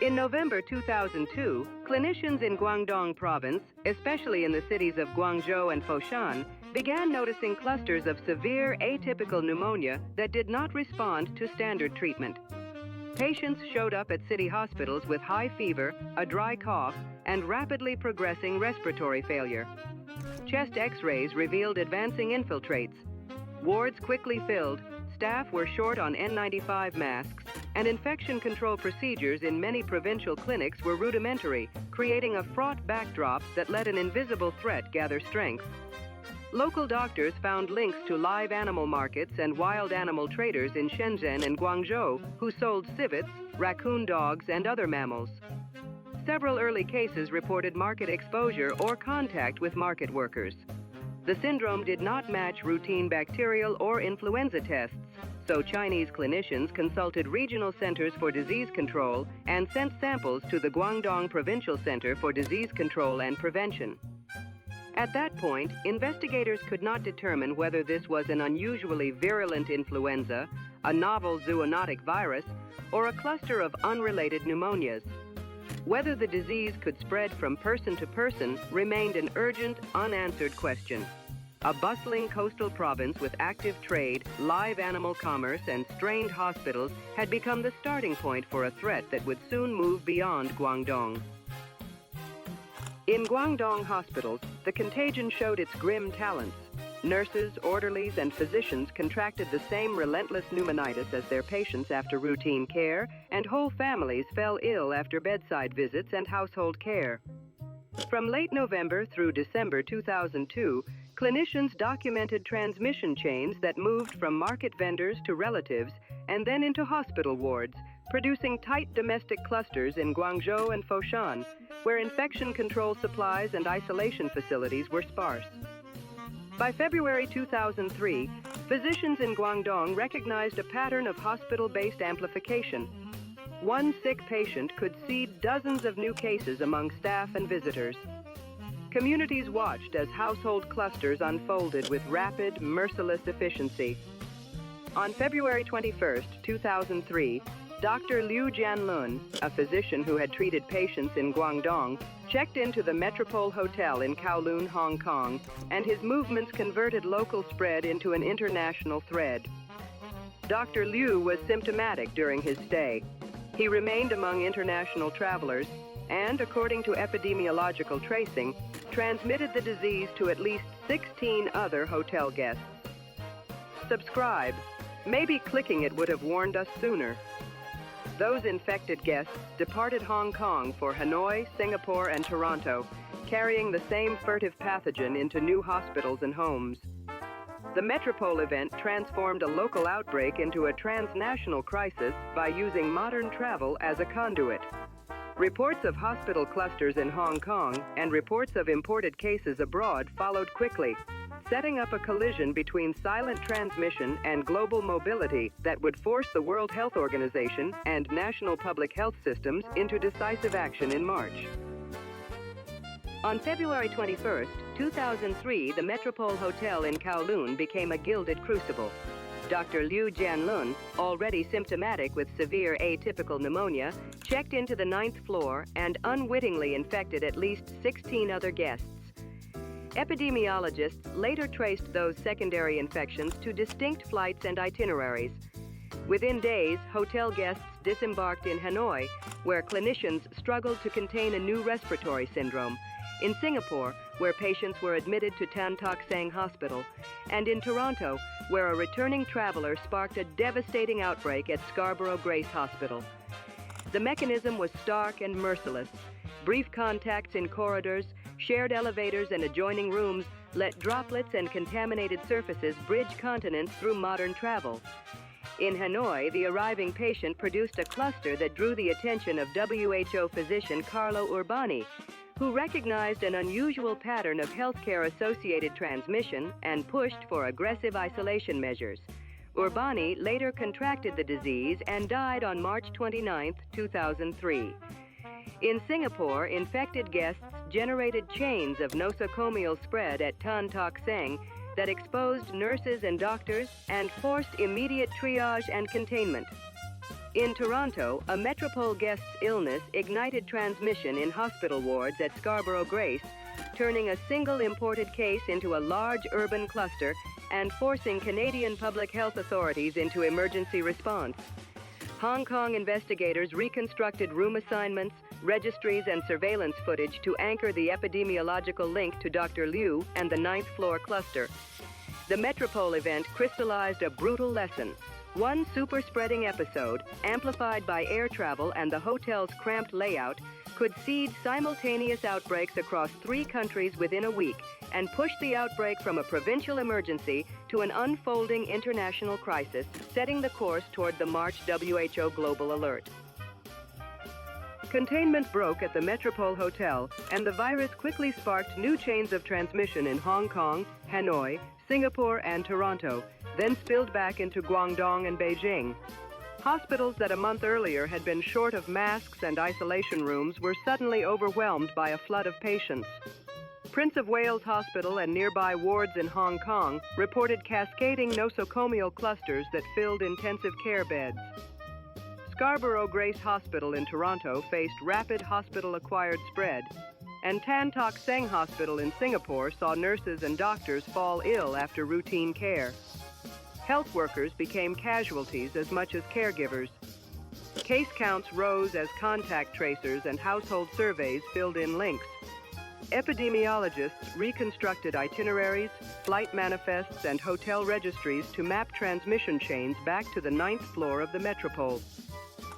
In November 2002, clinicians in Guangdong province, especially in the cities of Guangzhou and Foshan, began noticing clusters of severe atypical pneumonia that did not respond to standard treatment. Patients showed up at city hospitals with high fever, a dry cough, and rapidly progressing respiratory failure. Chest X-rays revealed advancing infiltrates. Wards quickly filled, staff were short on N95 masks, and infection control procedures in many provincial clinics were rudimentary, creating a fraught backdrop that let an invisible threat gather strength. Local doctors found links to live animal markets and wild animal traders in Shenzhen and Guangzhou who sold civets, raccoon dogs, and other mammals. Several early cases reported market exposure or contact with market workers. The syndrome did not match routine bacterial or influenza tests, so Chinese clinicians consulted regional centers for disease control and sent samples to the Guangdong Provincial Center for Disease Control and Prevention. At that point, investigators could not determine whether this was an unusually virulent influenza, a novel zoonotic virus, or a cluster of unrelated pneumonias. Whether the disease could spread from person to person remained an urgent, unanswered question. A bustling coastal province with active trade, live animal commerce, and strained hospitals had become the starting point for a threat that would soon move beyond Guangdong. In Guangdong hospitals, the contagion showed its grim talents. Nurses, orderlies, and physicians contracted the same relentless pneumonitis as their patients after routine care, and whole families fell ill after bedside visits and household care. From late November through December 2002, clinicians documented transmission chains that moved from market vendors to relatives and then into hospital wards, producing tight domestic clusters in Guangzhou and Foshan, where infection control supplies and isolation facilities were sparse. By February 2003, physicians in Guangdong recognized a pattern of hospital-based amplification. One sick patient could seed dozens of new cases among staff and visitors. Communities watched as household clusters unfolded with rapid, merciless efficiency. On February 21, 2003, Dr. Liu Jianlun, a physician who had treated patients in Guangdong, checked into the Metropole Hotel in Kowloon, Hong Kong, and his movements converted local spread into an international thread. Dr. Liu was symptomatic during his stay. He remained among international travelers and, according to epidemiological tracing, transmitted the disease to at least 16 other hotel guests. Subscribe. Maybe clicking it would have warned us sooner. Those infected guests departed Hong Kong for Hanoi, Singapore, and Toronto, carrying the same furtive pathogen into new hospitals and homes. The Metropole event transformed a local outbreak into a transnational crisis by using modern travel as a conduit. Reports of hospital clusters in Hong Kong and reports of imported cases abroad followed quickly, setting up a collision between silent transmission and global mobility that would force the World Health Organization and national public health systems into decisive action in March. On February 21, 2003, the Metropole Hotel in Kowloon became a gilded crucible. Dr. Liu Jianlun, already symptomatic with severe atypical pneumonia, checked into the 9th floor and unwittingly infected at least 16 other guests. Epidemiologists later traced those secondary infections to distinct flights and itineraries. Within days, hotel guests disembarked in Hanoi, where clinicians struggled to contain a new respiratory syndrome, in Singapore, where patients were admitted to Tan Tock Seng Hospital, and in Toronto, where a returning traveler sparked a devastating outbreak at Scarborough Grace Hospital. The mechanism was stark and merciless. Brief contacts in corridors, shared elevators, and adjoining rooms let droplets and contaminated surfaces bridge continents through modern travel. In Hanoi, the arriving patient produced a cluster that drew the attention of WHO physician Carlo Urbani, who recognized an unusual pattern of healthcare-associated transmission and pushed for aggressive isolation measures. Urbani later contracted the disease and died on March 29, 2003. In Singapore, infected guests generated chains of nosocomial spread at Tan Tock Seng that exposed nurses and doctors and forced immediate triage and containment. In Toronto, a Metropole guest's illness ignited transmission in hospital wards at Scarborough Grace, turning a single imported case into a large urban cluster and forcing Canadian public health authorities into emergency response. Hong Kong investigators reconstructed room assignments, registries, and surveillance footage to anchor the epidemiological link to Dr. Liu and the 9th floor cluster. The Metropole event crystallized a brutal lesson. One super-spreading episode, amplified by air travel and the hotel's cramped layout, could seed simultaneous outbreaks across 3 countries within a week and push the outbreak from a provincial emergency to an unfolding international crisis, setting the course toward the March WHO Global Alert. Containment broke at the Metropole Hotel, and the virus quickly sparked new chains of transmission in Hong Kong, Hanoi, Singapore, and Toronto, then spilled back into Guangdong and Beijing. Hospitals that a month earlier had been short of masks and isolation rooms were suddenly overwhelmed by a flood of patients. Prince of Wales Hospital and nearby wards in Hong Kong reported cascading nosocomial clusters that filled intensive care beds. Scarborough Grace Hospital in Toronto faced rapid hospital-acquired spread, and Tan Tock Seng Hospital in Singapore saw nurses and doctors fall ill after routine care. Health workers became casualties as much as caregivers. Case counts rose as contact tracers and household surveys filled in links. Epidemiologists reconstructed itineraries, flight manifests, and hotel registries to map transmission chains back to the 9th floor of the Metropole.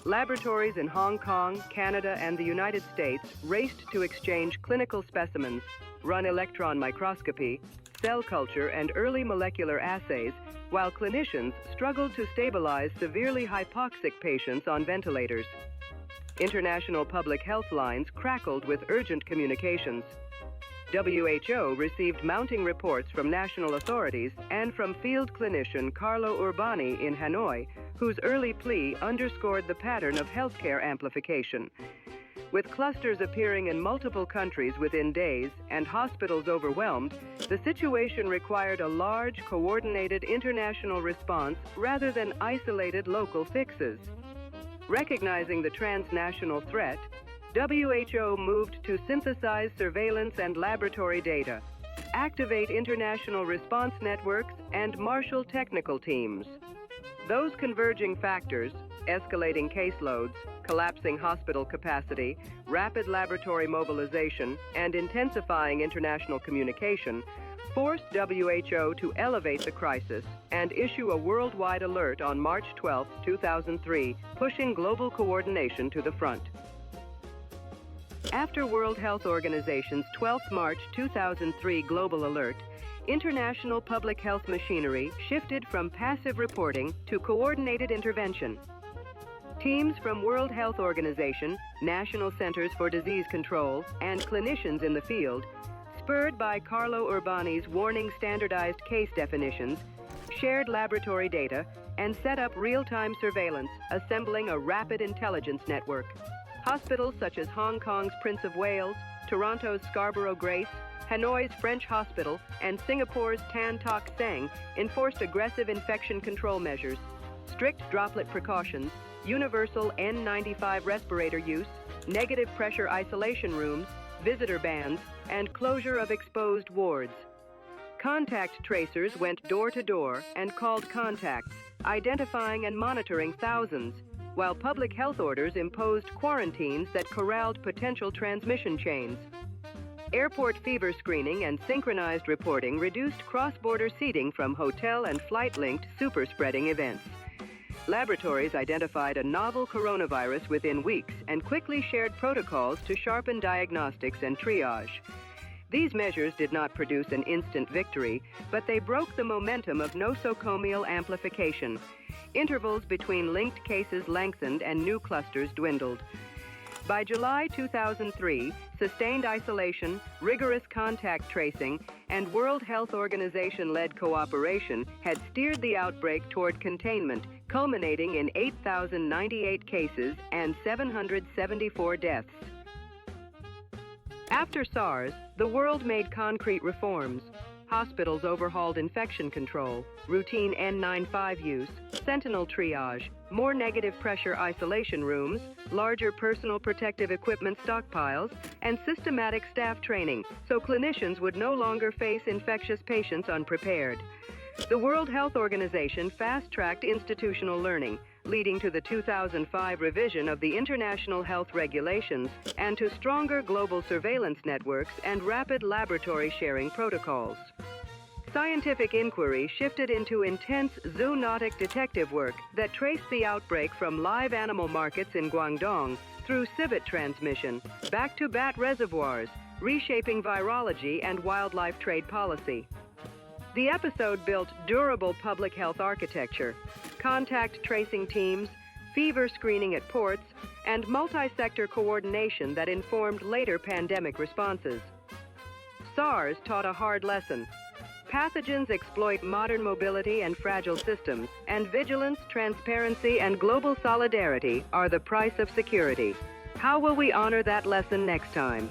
Laboratories in Hong Kong, Canada, and the United States raced to exchange clinical specimens, run electron microscopy, cell culture, and early molecular assays, while clinicians struggled to stabilize severely hypoxic patients on ventilators. International public health lines crackled with urgent communications. WHO received mounting reports from national authorities and from field clinician Carlo Urbani in Hanoi, whose early plea underscored the pattern of healthcare amplification. With clusters appearing in multiple countries within days and hospitals overwhelmed, the situation required a large, coordinated international response rather than isolated local fixes. Recognizing the transnational threat, WHO moved to synthesize surveillance and laboratory data, activate international response networks, and marshal technical teams. Those converging factors, escalating caseloads, collapsing hospital capacity, rapid laboratory mobilization, and intensifying international communication, forced WHO to elevate the crisis and issue a worldwide alert on March 12, 2003, pushing global coordination to the front. After World Health Organization's 12th March 2003 global alert, international public health machinery shifted from passive reporting to coordinated intervention. Teams from World Health Organization, National Centers for Disease Control, and clinicians in the field, spurred by Carlo Urbani's warning standardized case definitions, shared laboratory data, and set up real-time surveillance, assembling a rapid intelligence network. Hospitals such as Hong Kong's Prince of Wales, Toronto's Scarborough Grace, Hanoi's French Hospital, and Singapore's Tan Tock Seng enforced aggressive infection control measures, strict droplet precautions, universal N95 respirator use, negative pressure isolation rooms, visitor bans, and closure of exposed wards. Contact tracers went door to door and called contacts, identifying and monitoring thousands, while public health orders imposed quarantines that corralled potential transmission chains. Airport fever screening and synchronized reporting reduced cross-border seeding from hotel and flight-linked super-spreading events. Laboratories identified a novel coronavirus within weeks and quickly shared protocols to sharpen diagnostics and triage. These measures did not produce an instant victory, but they broke the momentum of nosocomial amplification. Intervals between linked cases lengthened and new clusters dwindled. By July 2003, sustained isolation, rigorous contact tracing, and World Health Organization-led cooperation had steered the outbreak toward containment, culminating in 8,098 cases and 774 deaths. After SARS, the world made concrete reforms. Hospitals overhauled infection control, routine N95 use, sentinel triage, more negative pressure isolation rooms, larger personal protective equipment stockpiles, and systematic staff training so clinicians would no longer face infectious patients unprepared. The World Health Organization fast-tracked institutional learning, leading to the 2005 revision of the International Health Regulations and to stronger global surveillance networks and rapid laboratory sharing protocols. Scientific inquiry shifted into intense zoonotic detective work that traced the outbreak from live animal markets in Guangdong through civet transmission, back to bat reservoirs, reshaping virology and wildlife trade policy. The episode built durable public health architecture, contact tracing teams, fever screening at ports, and multi-sector coordination that informed later pandemic responses. SARS taught a hard lesson. Pathogens exploit modern mobility and fragile systems, and vigilance, transparency, and global solidarity are the price of security. How will we honor that lesson next time?